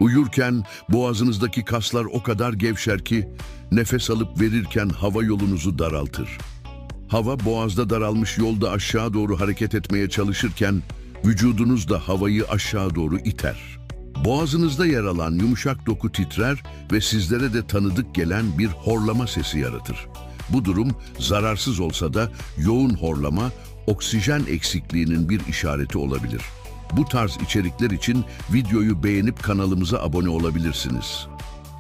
Uyurken boğazınızdaki kaslar o kadar gevşer ki nefes alıp verirken hava yolunuzu daraltır. Hava boğazda daralmış yolda aşağı doğru hareket etmeye çalışırken vücudunuz da havayı aşağı doğru iter. Boğazınızda yer alan yumuşak doku titrer ve sizlere de tanıdık gelen bir horlama sesi yaratır. Bu durum zararsız olsa da yoğun horlama, oksijen eksikliğinin bir işareti olabilir. Bu tarz içerikler için videoyu beğenip kanalımıza abone olabilirsiniz.